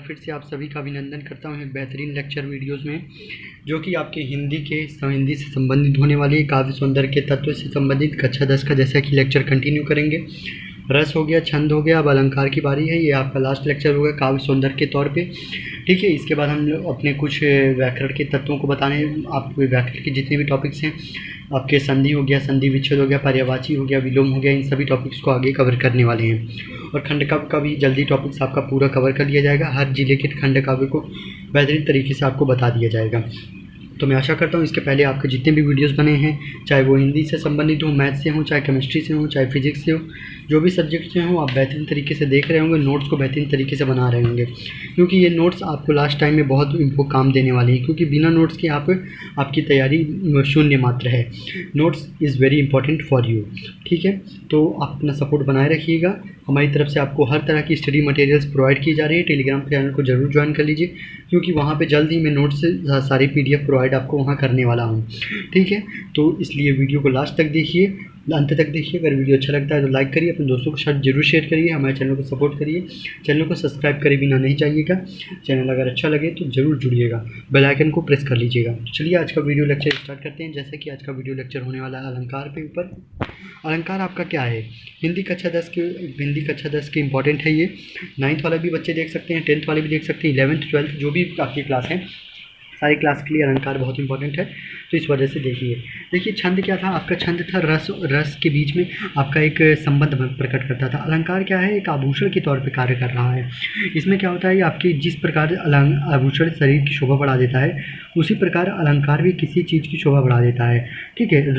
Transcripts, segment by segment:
फिर से आप सभी का अभिनंदन करता हूँ एक बेहतरीन लेक्चर वीडियोस में, जो कि आपके हिंदी से संबंधित होने वाली काव्य सौंदर्य के तत्व से संबंधित कक्षा 10 का जैसा कि लेक्चर कंटिन्यू करेंगे। रस हो गया, छंद हो गया, अब अलंकार की बारी है। ये आपका लास्ट लेक्चर होगा काव्य सौंदर्य के तौर पे, ठीक है। इसके बाद हम लोग अपने कुछ व्याकरण के तत्वों को बताने, आपको व्याकरण के जितने भी टॉपिक्स हैं, आपके संधि हो गया, संधि विच्छेद हो गया, पर्यायवाची हो गया, विलोम हो गया, इन सभी टॉपिक्स को आगे कवर करने वाले हैं। और खंड काव्य का भी जल्दी टॉपिक्स आपका पूरा कवर कर लिया जाएगा। हर जिले के खंड काव्य को बेहतरीन तरीके से आपको बता दिया जाएगा। तो मैं आशा करता हूँ इसके पहले आपके जितने भी वीडियोस बने हैं, चाहे वो हिंदी से संबंधित हो, मैथ से हो, चाहे केमिस्ट्री से हो, चाहे फिजिक्स से हो, जो भी सब्जेक्ट से हो, आप बेहतरीन तरीके से देख रहे होंगे, नोट्स को बेहतरीन तरीके से बना रहे होंगे, क्योंकि ये नोट्स आपको लास्ट टाइम में बहुत इनको काम देने वाली है। क्योंकि बिना नोट्स के आपकी तैयारी शून्य मात्र है। Notes is very important for you, ठीक है। तो आप अपना सपोर्ट बनाए रखिएगा। हमारी तरफ से आपको हर तरह की स्टडी मटेरियल्स प्रोवाइड की जा रही है। टेलीग्राम चैनल को जरूर ज्वाइन कर लीजिए, क्योंकि वहाँ पे जल्द ही मैं नोट्स से सारी PDF प्रोवाइड आपको वहाँ करने वाला हूँ, ठीक है। तो इसलिए वीडियो को लास्ट तक देखिए, अंत तक देखिए। अगर वीडियो अच्छा लगता है तो लाइक करिए, अपने दोस्तों के साथ जरूर शेयर करिए, हमारे चैनल को सपोर्ट करिए। चैनल को सब्सक्राइब करे बिना नहीं जाइएगा। चैनल अगर अच्छा लगे तो ज़रूर जुड़िएगा, बेल आइकन को प्रेस कर लीजिएगा। तो चलिए आज का वीडियो लेक्चर स्टार्ट करते हैं। जैसे कि आज का वीडियो लेक्चर होने वाला है अलंकार पे ऊपर। अलंकार आपका क्या है, हिंदी कक्षा 10 के इंपॉर्टेंट है ये। 9th वाले भी बच्चे देख सकते हैं, 10th वाले भी देख सकते हैं, 11th 12th जो भी आपकी क्लास है, सारी क्लास के लिए अलंकार बहुत इंपॉर्टेंट है। तो इस वजह से देखिए छंद क्या था आपका, छंद था रस के बीच में आपका एक संबंध प्रकट करता था। अलंकार क्या है, एक आभूषण के तौर पे कार्य कर रहा है। इसमें क्या होता है, आपकी जिस प्रकार आभूषण शरीर की शोभा बढ़ा देता है, उसी प्रकार अलंकार भी किसी चीज़ की शोभा बढ़ा देता है, ठीक है।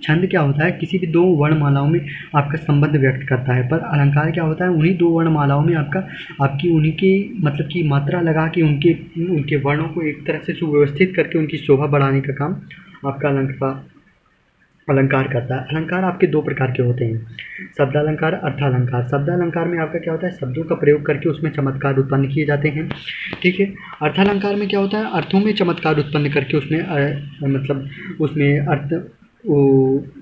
छंद क्या होता है, किसी भी 2 वर्णमालाओं में आपका संबंध व्यक्त करता है, पर अलंकार क्या होता है, उन्हीं 2 वर्णमालाओं में आपकी उन्हीं की मतलब की मात्रा लगा के उनके वर्णों को एक तरह से सुव्यवस्थित करके उनकी शोभा बढ़ाने का काम आपका अलंकार करता है। अलंकार आपके 2 प्रकार के होते हैं, शब्दालंकार, अर्थालंकार। शब्दालंकार में आपका क्या होता है, शब्दों का प्रयोग करके उसमें चमत्कार उत्पन्न किए जाते हैं, ठीक है। अर्थालंकार में क्या होता है, अर्थों में चमत्कार उत्पन्न करके उसमें अर्थ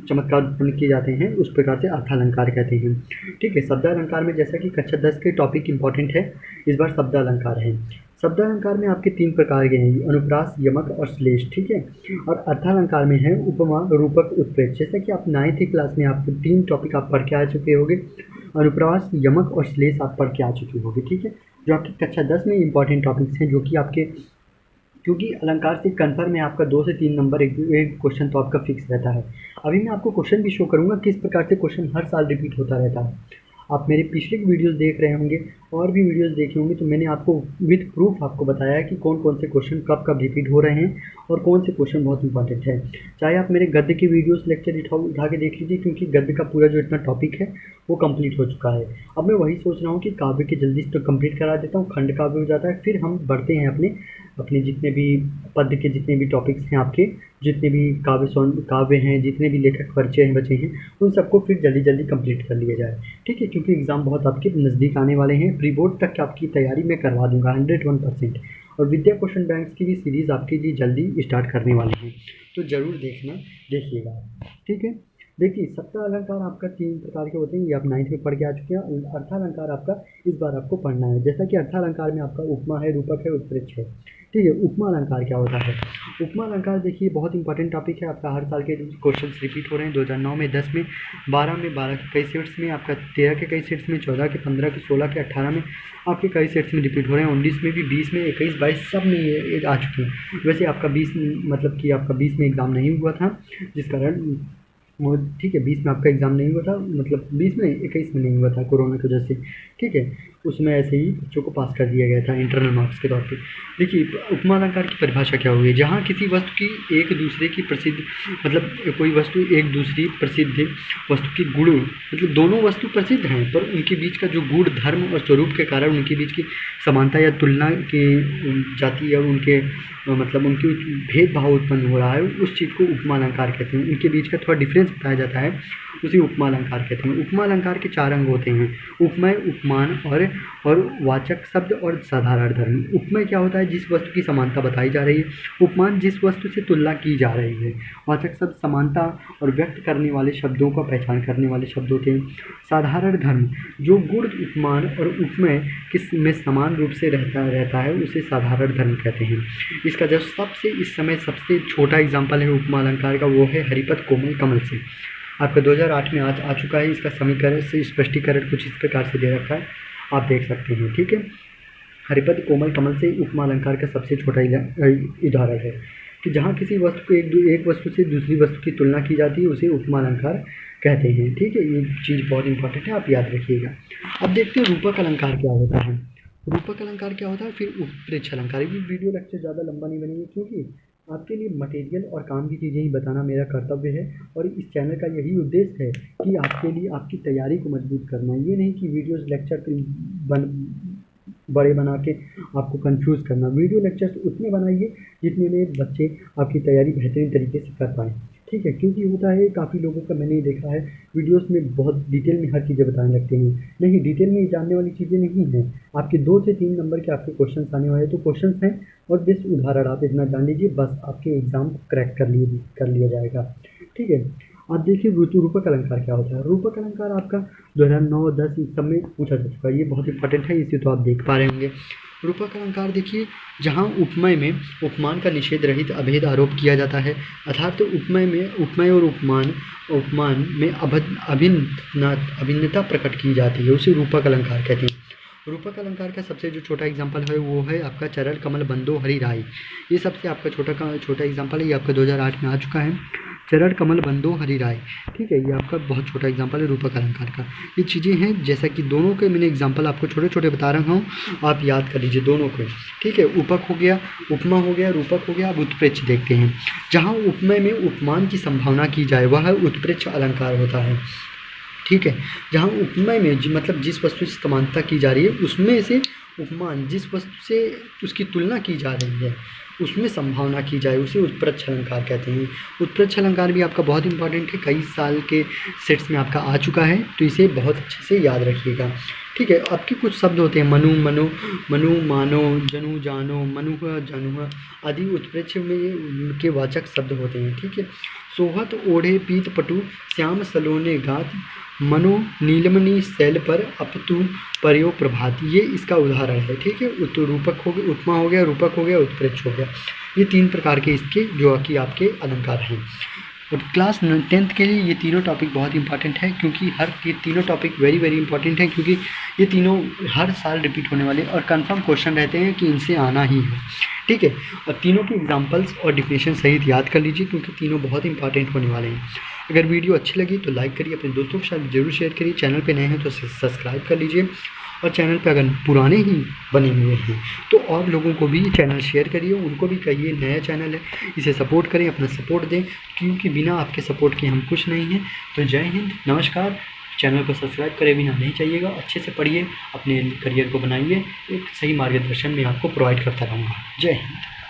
चमत्कार उत्पन्न किए जाते हैं, उस प्रकार से अर्थालंकार कहते हैं, ठीक है। शब्दालंकार में जैसा कि कक्षा 10 के टॉपिक इंपॉर्टेंट है, इस बार शब्दालंकार है। शब्दालंकार में आपके 3 प्रकार के हैं, अनुप्रास, यमक और श्लेष, ठीक है। और अर्थालंकार में है उपमा, रूपक, उत्प्रेक्ष। जैसा कि आप 9th क्लास में आपको 3 टॉपिक आप पढ़ के आ चुके होंगे, अनुप्रास, यमक और श्लेष आप पढ़ के आ चुके होंगे, ठीक है। जो आपकी कक्षा 10 में इंपॉर्टेंट टॉपिक्स हैं, जो कि आपके, क्योंकि अलंकार से कन्फर्म में आपका 2 से 3 नंबर एक क्वेश्चन तो आपका फिक्स रहता है। अभी मैं आपको क्वेश्चन भी शो करूँगा किस प्रकार से क्वेश्चन हर साल रिपीट होता रहता है। आप मेरे पिछले वीडियोस देख रहे होंगे और भी वीडियोस देखे होंगे, तो मैंने आपको विद प्रूफ आपको बताया है कि कौन कौन से क्वेश्चन कब कब रिपीट हो रहे हैं और कौन से क्वेश्चन बहुत इंपॉर्टेंट है। चाहे आप मेरे गद्य के वीडियोस लेक्चर उठा के देख लीजिए, क्योंकि गद्य का पूरा जो इतना टॉपिक है वो कंप्लीट हो चुका है। अब मैं वही सोच रहा हूँ कि काव्य के जल्दी से कंप्लीट करा देता हूँ, खंड काव्य हो जाता है, फिर हम बढ़ते हैं अपने जितने भी पद्य के जितने भी टॉपिक्स हैं, आपके जितने भी काव्य हैं, जितने भी लेखक परिचय हैं बचे हैं, उन सबको फिर जल्दी कंप्लीट कर लिया जाए, ठीक है। क्योंकि एग्ज़ाम बहुत आपके नज़दीक आने वाले हैं। प्री बोर्ड तक आपकी तैयारी मैं करवा दूंगा 101%। और विद्या क्वेश्चन बैंक्स की भी सीरीज़ आपके लिए जल्दी स्टार्ट करने वाली हैं, तो ज़रूर देखिएगा, ठीक है। देखिए शब्दालंकार आपका 3 प्रकार के होते हैं, ये आप 9th में पढ़ के आ चुके हैं। अर्थालंकार आपका इस बार आपको पढ़ना है। जैसा कि अर्थालंकार में आपका उपमा है, रूपक है, उत्प्रेक्ष है, ठीक है। उपमा अलंकार क्या होता है, उपमा अलंकार देखिए बहुत इंपॉर्टेंट टॉपिक है आपका। हर साल के क्वेश्चन रिपीट हो रहे हैं, 2009 में, 10 में, 12 में, 12 के कई सेट्स में, आपका 13 के कई सेट्स में, 14 के, 15 के, 16 के, 18 में आपके कई सेट्स में रिपीट हो रहे हैं, 19 में भी, 20 में, 21, 22 सब में ये आ चुके हैं। वैसे आपका 20 मतलब कि आपका 20 में एग्ज़ाम नहीं हुआ था, जिस कारण वो, ठीक है, 20 में आपका एग्ज़ाम नहीं हुआ था, मतलब 20 में 21 में नहीं हुआ था कोरोना की वजह से, ठीक है। उसमें ऐसे ही बच्चों को पास कर दिया गया था इंटरनल मार्क्स के तौर पे। देखिए उपमा अलंकार की परिभाषा क्या हुई है, जहाँ किसी वस्तु की एक दूसरे की प्रसिद्ध, मतलब कोई वस्तु एक दूसरी प्रसिद्ध वस्तु की गुण, मतलब दोनों वस्तु प्रसिद्ध हैं, पर उनके बीच का जो गुण, धर्म और स्वरूप के कारण उनके बीच की समानता या तुलना की जाती है, और उनके मतलब उनकी भेदभाव उत्पन्न हो रहा है, उस चीज़ को उपमा अलंकार कहते हैं। उनके बीच का थोड़ा डिफरेंस बताया जाता है, उसी उपमा अलंकार कहते हैं। उपमा अलंकार के 4 अंग होते हैं, उपमय, उपमान और और वाचक शब्द और साधारण धर्म। उपमेय क्या होता है? जिस वस्तु की समानता बताई जा रही है। उपमान जिस वस्तु से तुलना की जा रही है। वाचक शब्द समानता और व्यक्त करने वाले शब्दों का पहचान करने वाले शब्द होते हैं। साधारण धर्म जो गुण उपमान और उपमेय किस में समान रूप से रहता है उसे साधारण धर्म कहते हैं। इसका जो इस समय सबसे छोटा एग्जाम्पल है उपमा अलंकार का, वो है हरिपद कोमल कमल से। आपका 2008 में आ चुका है। इसका समीकरण से स्पष्टीकरण कुछ इस प्रकार से दे रखा है, आप देख सकते हैं। ठीक है, हरिपद कोमल कमल से उपमा अलंकार का सबसे छोटा उदाहरण है कि जहाँ किसी वस्तु को एक वस्तु से दूसरी वस्तु की तुलना की जाती है उसे उपमा अलंकार कहते हैं। ठीक है, ये चीज़ बहुत इंपॉर्टेंट है, आप याद रखिएगा। अब देखते हैं रूपक अलंकार क्या होता है। रूपक अलंकार क्या होता है, फिर उत्प्रेक्ष अलंकार। ये वीडियो लेक्चर ज़्यादा लंबा नहीं बनेगी क्योंकि आपके लिए मटेरियल और काम की चीज़ें ही बताना मेरा कर्तव्य है और इस चैनल का यही उद्देश्य है कि आपके लिए आपकी तैयारी को मजबूत करना। ये नहीं कि वीडियोस लेक्चर बड़े बना के आपको कंफ्यूज करना। वीडियो लेक्चर्स उतने बनाइए जितने में बच्चे आपकी तैयारी बेहतरीन तरीके से कर पाएँ। ठीक है, क्योंकि होता है काफ़ी लोगों का मैंने देखा है वीडियोस में बहुत डिटेल में हर चीज़ें बताने लगते हैं। नहीं, डिटेल में जानने वाली चीज़ें नहीं हैं। आपके 2 से 3 नंबर के आपके क्वेश्चंस आने वाले तो क्वेश्चंस हैं और बेस्ट उदाहरण आप इतना जान लीजिए, बस आपके एग्ज़ाम क्रैक कर लिया जाएगा। ठीक है, आप देखिए रूपक अलंकार क्या होता है। रूपक अलंकार आपका 2009-10 इस सब में पूछा जा चुका है। ये बहुत इंपॉर्टेंट है, इसे तो आप देख पा रहे होंगे। रूपक अलंकार देखिए, जहाँ उपमेय में उपमान का निषेध रहित अभेद आरोप किया जाता है, अर्थात तो उपमेय और उपमान में अभिन्नता प्रकट की जाती है, उसे रूपक अलंकार कहते हैं। रूपक अलंकार का सबसे जो छोटा एग्जाम्पल है वो है आपका चरण कमल बंदो हरि राय। ये सबसे आपका छोटा एग्जाम्पल है, ये आपका 2008 में आ चुका है। चरण कमल बंदो हरि राय। ठीक है, ये आपका बहुत छोटा एग्जाम्पल है रूपक अलंकार का। ये चीज़ें हैं, जैसा कि दोनों के मैंने एग्जाम्पल आपको छोटे छोटे बता रहा हूँ, आप याद कर लीजिए दोनों को। ठीक है, उपक हो गया, उपमा हो गया, रूपक हो गया। अब उत्प्रेक्ष देखते हैं। जहाँ उपमेय में उपमान की संभावना की जाए वह उत्प्रेक्ष अलंकार होता है। ठीक है, जहाँ उपमेय में मतलब जिस वस्तु से समानता की जा रही है उसमें से उपमान जिस वस्तु से उसकी तुलना की जा रही है उसमें संभावना की जाए उसे उत्प्रेक्ष अलंकार कहते हैं। उत्प्रेक्ष अलंकार भी आपका बहुत इंपॉर्टेंट है, कई साल के सेट्स में आपका आ चुका है, तो इसे बहुत अच्छे से याद रखिएगा। ठीक है, आपके कुछ शब्द होते हैं मनु मानो, जनु जानो, मनुह जनुह आदि उत्प्रेक्ष में के वाचक शब्द होते हैं। ठीक है, सोहत ओढ़े पीत पटु श्याम सलोने गात मनो नीलमणि शैल पर अपतु पर्यो प्रभात, ये इसका उदाहरण है। ठीक है, तो रूपक हो गया, उपमा हो गया, रूपक हो गया, उत्प्रेक्ष हो गया। ये 3 प्रकार के इसके जो कि आपके अलंकार हैं। और क्लास 10th के लिए ये तीनों टॉपिक बहुत इंपॉर्टेंट है क्योंकि ये तीनों टॉपिक वेरी इंपॉर्टेंट है क्योंकि ये तीनों हर साल रिपीट होने वाले और कंफर्म क्वेश्चन रहते हैं कि इनसे आना ही है। ठीक है, और तीनों के एग्जांपल्स और डिफिनेशन सहित याद कर लीजिए क्योंकि तीनों बहुत इंपॉर्टेंट होने वाले हैं। अगर वीडियो अच्छी लगी तो लाइक करिए, अपने दोस्तों के साथ जरूर शेयर करिए। चैनल पे नए हैं तो सब्सक्राइब कर लीजिए और चैनल पे अगर पुराने ही बने हुए हैं तो और लोगों को भी चैनल शेयर करिए, उनको भी कहिए नया चैनल है, इसे सपोर्ट करें, अपना सपोर्ट दें क्योंकि बिना आपके सपोर्ट के हम कुछ नहीं हैं। तो जय हिंद, नमस्कार। चैनल को सब्सक्राइब करे बिना नहीं चाहिएगा, अच्छे से पढ़िए, अपने करियर को बनाइए, एक सही मार्गदर्शन में आपको प्रोवाइड करता रहूँगा। जय हिंद।